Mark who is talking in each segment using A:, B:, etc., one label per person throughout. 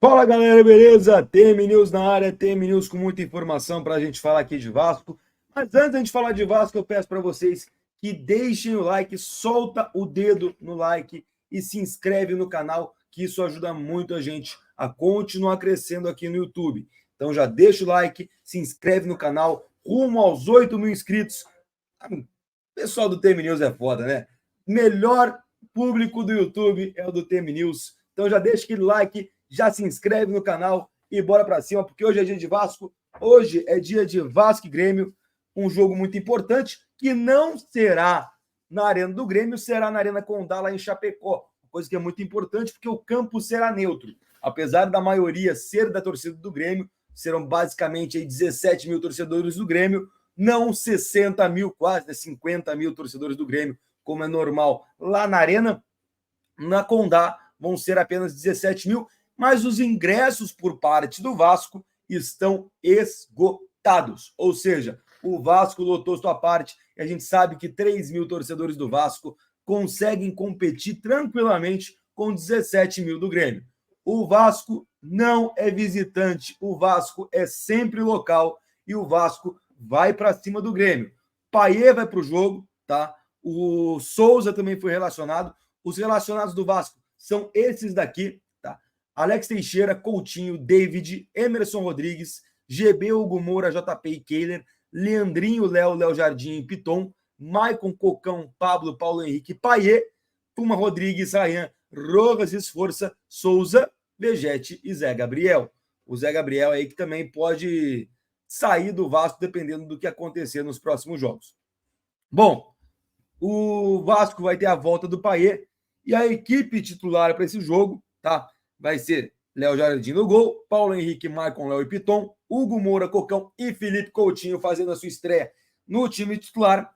A: Fala galera, beleza? TM News na área, TM News com muita informação para a gente falar aqui de Vasco. Mas antes de a gente falar de Vasco, eu peço para vocês que deixem o like, solta o dedo no like e se inscreve no canal, que isso ajuda muito a gente a continuar crescendo aqui no YouTube. Então já deixa o like, se inscreve no canal, rumo aos 8.000 inscritos. O pessoal do TM News é foda, né? Melhor público do YouTube é o do TM News. Então já deixa aquele like, já se inscreve no canal e bora para cima, porque hoje é dia de Vasco. Hoje é dia de Vasco e Grêmio, um jogo muito importante que não será na Arena do Grêmio, será na Arena Condá, lá em Chapecó. Coisa que é muito importante, porque o campo será neutro. Apesar da maioria ser da torcida do Grêmio, serão basicamente aí 17 mil torcedores do Grêmio, não 60 mil, quase, né, 50 mil torcedores do Grêmio, como é normal. Lá na Arena, na Condá, vão ser apenas 17 mil, mas os ingressos por parte do Vasco estão esgotados. Ou seja, o Vasco lotou sua parte e a gente sabe que 3 mil torcedores do Vasco conseguem competir tranquilamente com 17 mil do Grêmio. O Vasco não é visitante, o Vasco é sempre local e o Vasco vai para cima do Grêmio. Paier vai para o jogo, tá? O Souza também foi relacionado. Os relacionados do Vasco são esses daqui, tá? Alex Teixeira, Coutinho, David, Emerson Rodrigues, GB, Hugo Moura, JP e Kehler, Leandrinho, Léo Jardim e Piton, Maicon, Cocão, Pablo, Paulo Henrique, Paier, Puma Rodrigues, Rayan, Rojas, Esforça, Souza, Vegete e Zé Gabriel. O Zé Gabriel aí que também pode sair do Vasco dependendo do que acontecer nos próximos jogos. Bom, o Vasco vai ter a volta do Paier e a equipe titular para esse jogo, tá? Vai ser Léo Jardim no gol, Paulo Henrique, Maicon, Léo e Piton, Hugo Moura, Cocão e Felipe Coutinho fazendo a sua estreia no time titular.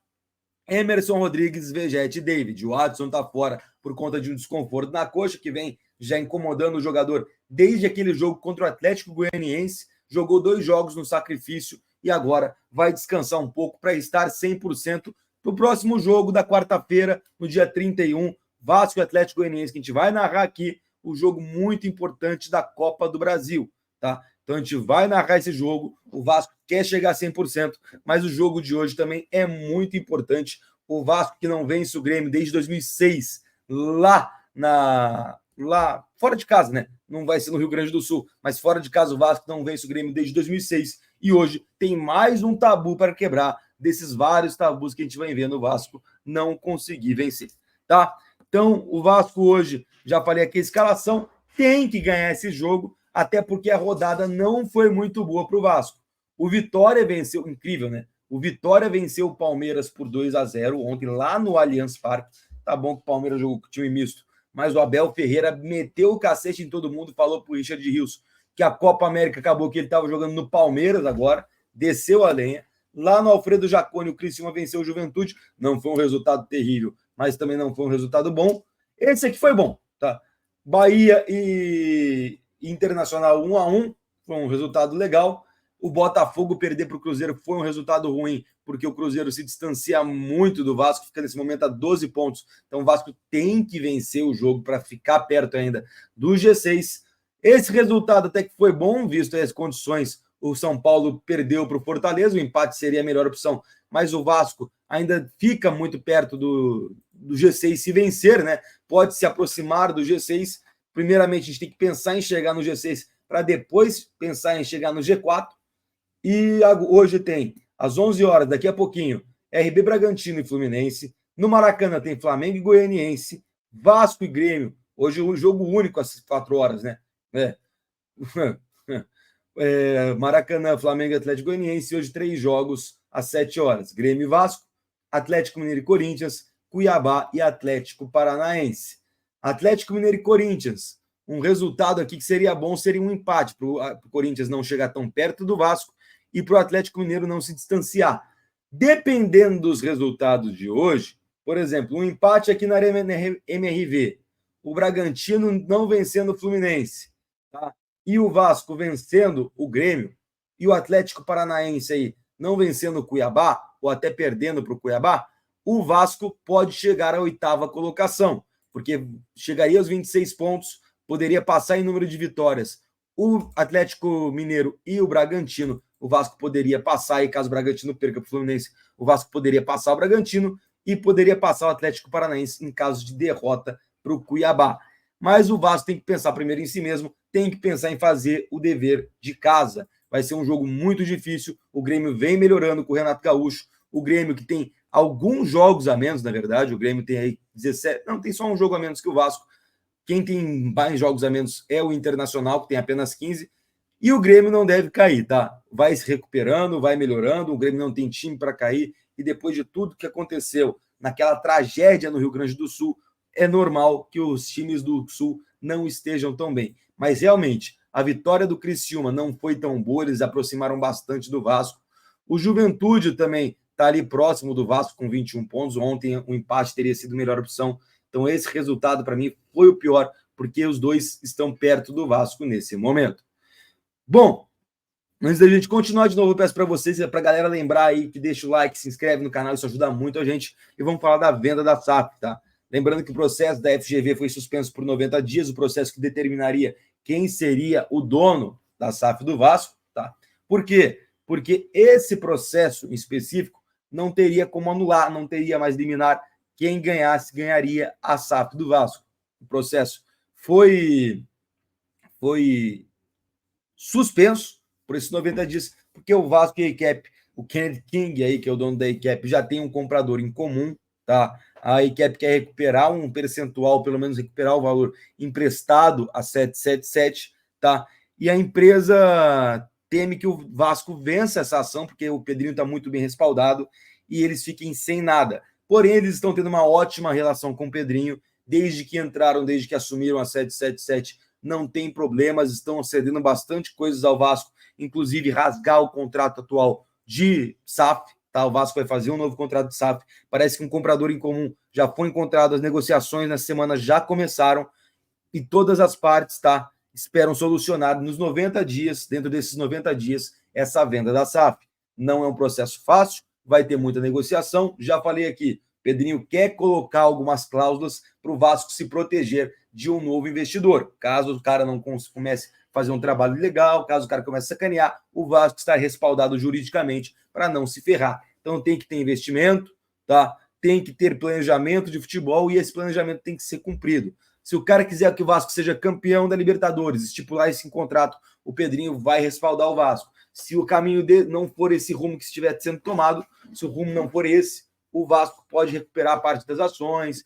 A: Emerson Rodrigues, Vegete e David. O Adson tá fora por conta de um desconforto na coxa, que vem já incomodando o jogador desde aquele jogo contra o Atlético Goianiense. Jogou 2 jogos no sacrifício e agora vai descansar um pouco para estar 100% para o próximo jogo da quarta-feira, no dia 31, Vasco e Atlético Goianiense, que a gente vai narrar aqui o jogo muito importante da Copa do Brasil, tá? Então a gente vai narrar esse jogo, o Vasco quer chegar a 100%, mas o jogo de hoje também é muito importante. O Vasco que não vence o Grêmio desde 2006, lá fora de casa, né? Não vai ser no Rio Grande do Sul, mas fora de casa o Vasco não vence o Grêmio desde 2006 e hoje tem mais um tabu para quebrar desses vários tabus que a gente vai ver no Vasco não conseguir vencer, tá? Então, o Vasco hoje, já falei aqui a escalação, tem que ganhar esse jogo, até porque a rodada não foi muito boa para o Vasco. O Vitória venceu, incrível, né? O Vitória venceu o Palmeiras por 2-0 ontem lá no Allianz Parque. Tá bom que o Palmeiras jogou com time misto, mas o Abel Ferreira meteu o cacete em todo mundo, falou pro Richard Rios que a Copa América acabou que ele estava jogando no Palmeiras agora, desceu a lenha. Lá no Alfredo Jaconi, o Criciúma venceu o Juventude. Não foi um resultado terrível, mas também não foi um resultado bom. Esse aqui foi bom, tá? Bahia e Internacional 1-1, foi um resultado legal. O Botafogo perder para o Cruzeiro foi um resultado ruim, porque o Cruzeiro se distancia muito do Vasco, fica nesse momento a 12 pontos. Então o Vasco tem que vencer o jogo para ficar perto ainda do G6. Esse resultado até que foi bom, visto as condições. O São Paulo perdeu para o Fortaleza, o empate seria a melhor opção, mas o Vasco ainda fica muito perto do G6 se vencer, né? Pode se aproximar do G6. Primeiramente, a gente tem que pensar em chegar no G6 para depois pensar em chegar no G4. E hoje tem, às 11 horas, daqui a pouquinho, RB Bragantino e Fluminense. No Maracanã tem Flamengo e Goianiense, Vasco e Grêmio. Hoje um jogo único às 4 horas, né? Maracanã, Flamengo e Atlético Goianiense. Hoje 3 jogos às 7 horas. Grêmio e Vasco, Atlético Mineiro e Corinthians, Cuiabá e Atlético Paranaense. Atlético Mineiro e Corinthians. Um resultado aqui que seria bom seria um empate para o Corinthians não chegar tão perto do Vasco e para o Atlético Mineiro não se distanciar. Dependendo dos resultados de hoje, por exemplo, um empate aqui na MRV, o Bragantino não vencendo o Fluminense, tá? E o Vasco vencendo o Grêmio, e o Atlético Paranaense aí não vencendo o Cuiabá, ou até perdendo para o Cuiabá, o Vasco pode chegar à 8ª colocação, porque chegaria aos 26 pontos, poderia passar em número de vitórias o Atlético Mineiro e o Bragantino, o Vasco poderia passar, e caso o Bragantino perca para o Fluminense, o Vasco poderia passar o Bragantino e poderia passar o Atlético Paranaense em caso de derrota para o Cuiabá. Mas o Vasco tem que pensar primeiro em si mesmo, tem que pensar em fazer o dever de casa. Vai ser um jogo muito difícil, o Grêmio vem melhorando com o Renato Gaúcho, o Grêmio que tem alguns jogos a menos, na verdade, o Grêmio tem aí 17, não, tem só um jogo a menos que o Vasco. Quem tem mais jogos a menos é o Internacional, que tem apenas 15, e o Grêmio não deve cair, tá? Vai se recuperando, vai melhorando, o Grêmio não tem time para cair, e depois de tudo que aconteceu naquela tragédia no Rio Grande do Sul, é normal que os times do Sul não estejam tão bem. Mas realmente, a vitória do Criciúma não foi tão boa, eles aproximaram bastante do Vasco. O Juventude também está ali próximo do Vasco com 21 pontos. Ontem o empate teria sido a melhor opção. Então esse resultado para mim foi o pior, porque os dois estão perto do Vasco nesse momento. Bom, antes da gente continuar de novo, eu peço para vocês, para a galera lembrar aí que deixa o like, se inscreve no canal, isso ajuda muito a gente. E vamos falar da venda da SAF, tá? Lembrando que o processo da FGV foi suspenso por 90 dias, o processo que determinaria quem seria o dono da SAF do Vasco, tá? Por quê? Porque esse processo em específico não teria como anular, não teria mais liminar. Quem ganhasse, ganharia a SAF do Vasco. O processo foi suspenso por esses 90 dias, porque o Vasco e a ECAP, o Kenneth King aí, que é o dono da ECAP, já tem um comprador em comum, tá? A ECAP quer recuperar um percentual, pelo menos recuperar o valor emprestado a 777, tá? E a empresa teme que o Vasco vença essa ação, porque o Pedrinho está muito bem respaldado e eles fiquem sem nada. Porém, eles estão tendo uma ótima relação com o Pedrinho, desde que entraram, desde que assumiram a 777, não tem problemas, estão cedendo bastante coisas ao Vasco, inclusive rasgar o contrato atual de SAF, tá? O Vasco vai fazer um novo contrato de SAF, parece que um comprador em comum já foi encontrado, as negociações na semana já começaram, e todas as partes, tá, esperam solucionar nos 90 dias, dentro desses 90 dias, essa venda da SAF. Não é um processo fácil, vai ter muita negociação, já falei aqui, Pedrinho quer colocar algumas cláusulas para o Vasco se proteger de um novo investidor. Caso o cara não comece a fazer um trabalho legal, caso o cara comece a sacanear, o Vasco está respaldado juridicamente para não se ferrar. Então tem que ter investimento, tá? Tem que ter planejamento de futebol e esse planejamento tem que ser cumprido. Se o cara quiser que o Vasco seja campeão da Libertadores, estipular esse contrato, o Pedrinho vai respaldar o Vasco. Se o caminho não for esse rumo que estiver sendo tomado, se o rumo não for esse, o Vasco pode recuperar parte das ações.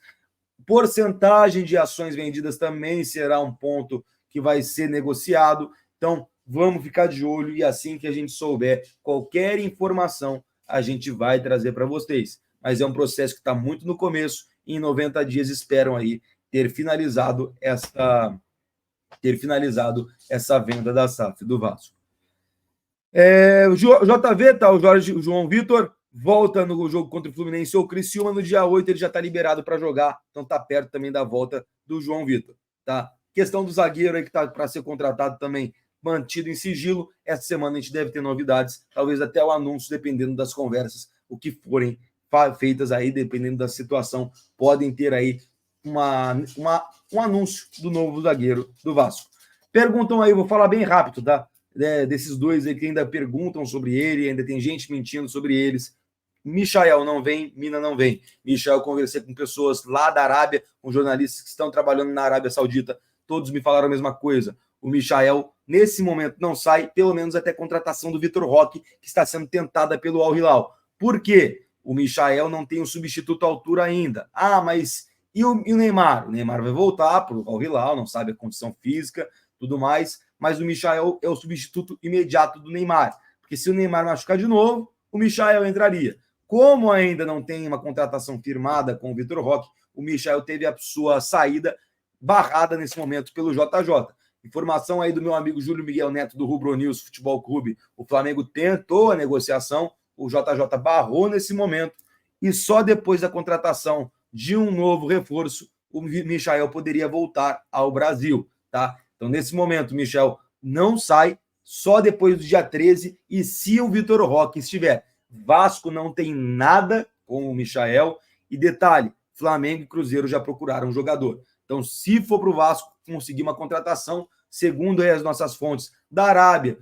A: Porcentagem de ações vendidas também será um ponto que vai ser negociado. Então, vamos ficar de olho e assim que a gente souber qualquer informação, a gente vai trazer para vocês. Mas é um processo que está muito no começo e em 90 dias esperam aí ter finalizado essa venda da SAF do Vasco. O JV, tá? O João Vitor volta no jogo contra o Fluminense ou o Criciúma no dia 8, ele já está liberado para jogar, então está perto também da volta do João Vitor, tá? Questão do zagueiro aí que está para ser contratado também, mantido em sigilo. Essa semana a gente deve ter novidades, talvez até o anúncio, dependendo das conversas, o que forem feitas aí, dependendo da situação, podem ter aí um anúncio do novo zagueiro do Vasco. Perguntam aí, vou falar bem rápido, tá? Desses dois aí que ainda perguntam sobre ele, ainda tem gente mentindo sobre eles. Michael não vem, Mina não vem. Michael, conversei com pessoas lá da Arábia, com jornalistas que estão trabalhando na Arábia Saudita, todos me falaram a mesma coisa. O Michael, nesse momento, não sai, pelo menos até a contratação do Vitor Roque, que está sendo tentada pelo Al Hilal. Por quê? O Michael não tem um substituto à altura ainda. Mas e o Neymar? O Neymar vai voltar para o Al Hilal, não sabe a condição física, tudo mais, mas o Michael é o substituto imediato do Neymar. Porque se o Neymar machucar de novo, o Michael entraria. Como ainda não tem uma contratação firmada com o Vitor Roque, o Michael teve a sua saída barrada nesse momento pelo JJ. Informação aí do meu amigo Júlio Miguel Neto, do Rubro News Futebol Clube. O Flamengo tentou a negociação, o JJ barrou nesse momento, e só depois da contratação de um novo reforço, o Michael poderia voltar ao Brasil, tá? Então, nesse momento, o Michel não sai, só depois do dia 13, e se o Vitor Roque estiver. Vasco não tem nada com o Michael, e detalhe, Flamengo e Cruzeiro já procuraram um jogador. Então, se for para o Vasco, conseguir uma contratação, segundo aí as nossas fontes, da Arábia,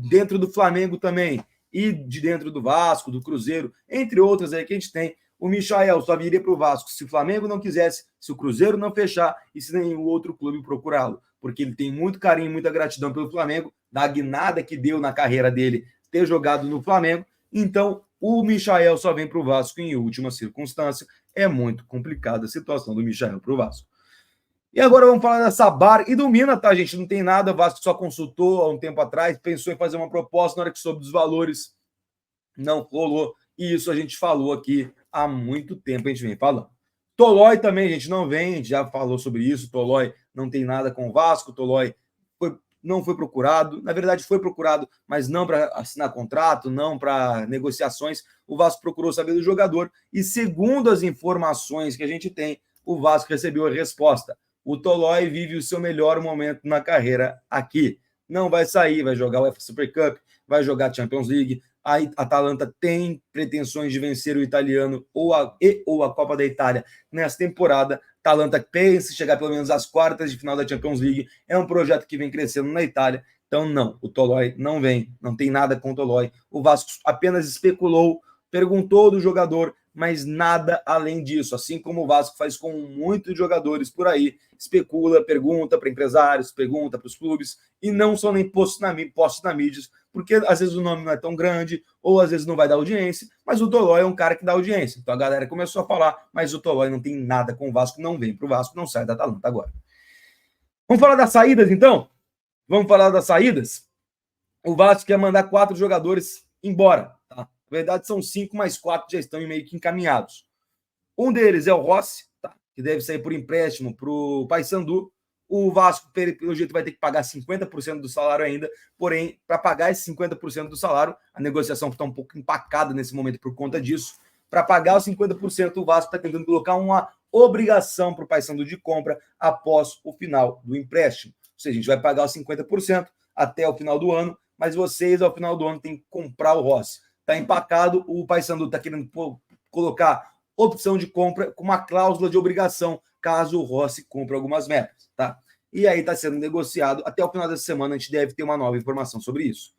A: dentro do Flamengo também, e de dentro do Vasco, do Cruzeiro, entre outras aí que a gente tem. O Michael só viria para o Vasco se o Flamengo não quisesse, se o Cruzeiro não fechar e se nenhum outro clube procurá-lo, porque ele tem muito carinho, muita gratidão pelo Flamengo, da guinada que deu na carreira dele ter jogado no Flamengo. Então, o Michael só vem para o Vasco em última circunstância. É muito complicada a situação do Michael para o Vasco. E agora vamos falar da Sabar e do Mina, tá, gente? Não tem nada, o Vasco só consultou há um tempo atrás, pensou em fazer uma proposta, na hora que soube dos valores, não rolou. E isso a gente falou aqui há muito tempo, a gente vem falando. Tolói também, a gente não vem, a gente já falou sobre isso, Tolói não tem nada com o Vasco, Tolói não foi procurado, na verdade foi procurado, mas não para assinar contrato, não para negociações. O Vasco procurou saber do jogador e, segundo as informações que a gente tem, o Vasco recebeu a resposta. O Tolói vive o seu melhor momento na carreira aqui. Não vai sair, vai jogar o UEFA Super Cup, vai jogar a Champions League. A Atalanta tem pretensões de vencer o italiano ou a Copa da Itália nessa temporada. A Atalanta pensa em chegar pelo menos às quartas de final da Champions League. É um projeto que vem crescendo na Itália. Então, não, o Tolói não vem, não tem nada com o Tolói. O Vasco apenas especulou, perguntou do jogador, mas nada além disso. Assim como o Vasco faz com muitos jogadores por aí, especula, pergunta para empresários, pergunta para os clubes, e não só nem postos na mídia, porque às vezes o nome não é tão grande, ou às vezes não vai dar audiência, mas o Tolói é um cara que dá audiência. Então a galera começou a falar, mas o Tolói não tem nada com o Vasco, não vem para o Vasco, não sai da Atalanta agora. Vamos falar das saídas, então? Vamos falar das saídas? O Vasco quer mandar 4 jogadores embora, tá? Na verdade, são 5, mas 4 já estão meio que encaminhados. Um deles é o Rossi, tá? Que deve sair por empréstimo para o Paysandu. O Vasco, pelo jeito, vai ter que pagar 50% do salário ainda. Porém, para pagar esse 50% do salário, a negociação está um pouco empacada nesse momento por conta disso. Para pagar os 50%, o Vasco está tentando colocar uma obrigação para o Paysandu de compra após o final do empréstimo. Ou seja, a gente vai pagar os 50% até o final do ano, mas vocês, ao final do ano, têm que comprar o Rossi. Está empacado, o Paysandu está querendo colocar opção de compra com uma cláusula de obrigação, caso o Rossi cumpra algumas metas, tá? E aí está sendo negociado. Até o final dessa semana a gente deve ter uma nova informação sobre isso.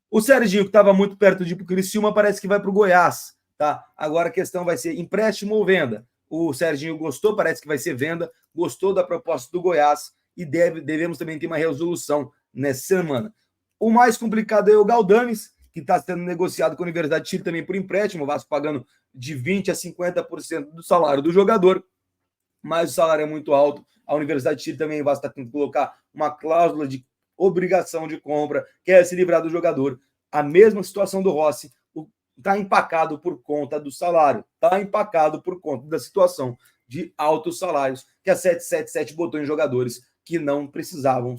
A: O Serginho, que estava muito perto de ir para o Criciúma, parece que vai para o Goiás, tá? Agora a questão vai ser empréstimo ou venda. O Serginho gostou, parece que vai ser venda, gostou da proposta do Goiás e devemos também ter uma resolução nessa semana. O mais complicado é o Galdames, que está sendo negociado com a Universidade de Chile também por empréstimo, o Vasco pagando de 20% a 50% do salário do jogador, mas o salário é muito alto. A Universidade de Chile também, o Vasco está tentando colocar uma cláusula de obrigação de compra, quer se livrar do jogador. A mesma situação do Rossi, está empacado por conta do salário, está empacado por conta da situação de altos salários que a 777 botou em jogadores que não precisavam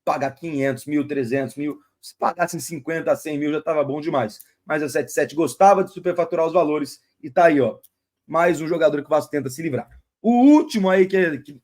A: pagar 500 mil, 300 mil. Se pagassem 50 a 100 mil já estava bom demais. Mas a 77 gostava de superfaturar os valores e tá aí, ó. Mais um jogador que o Vasco tenta se livrar. O último aí, que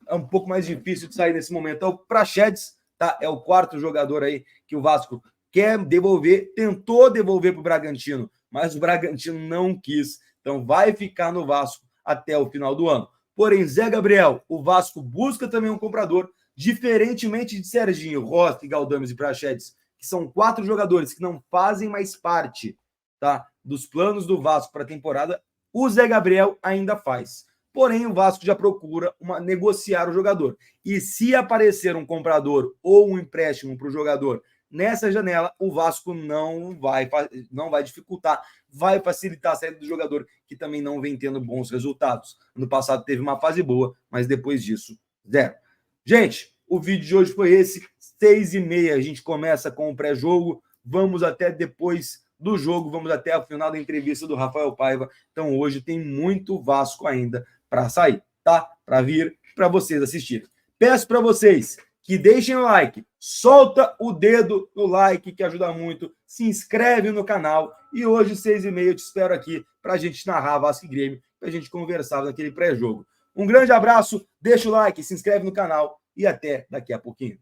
A: é um pouco mais difícil de sair nesse momento, é o Praxedes, tá? É o 4º jogador aí que o Vasco quer devolver, tentou devolver para o Bragantino, mas o Bragantino não quis. Então vai ficar no Vasco até o final do ano. Porém, Zé Gabriel, o Vasco busca também um comprador, diferentemente de Serginho, Rossi, Galdames e Praxedes, que são 4 jogadores que não fazem mais parte, tá, dos planos do Vasco para a temporada. O Zé Gabriel ainda faz. Porém, o Vasco já procura negociar o jogador. E se aparecer um comprador ou um empréstimo para o jogador nessa janela, o Vasco não vai dificultar, vai facilitar a saída do jogador, que também não vem tendo bons resultados. No passado teve uma fase boa, mas depois disso, zero. Gente, o vídeo de hoje foi esse. 6h30 a gente começa com o pré-jogo. Vamos até depois do jogo, vamos até o final da entrevista do Rafael Paiva. Então hoje tem muito Vasco ainda para sair, tá? Para vir, para vocês assistirem. Peço para vocês que deixem o like, solta o dedo no like, que ajuda muito, se inscreve no canal. E hoje, 6h30, eu te espero aqui para a gente narrar Vasco e Grêmio, para a gente conversar naquele pré-jogo. Um grande abraço, deixa o like, se inscreve no canal e até daqui a pouquinho.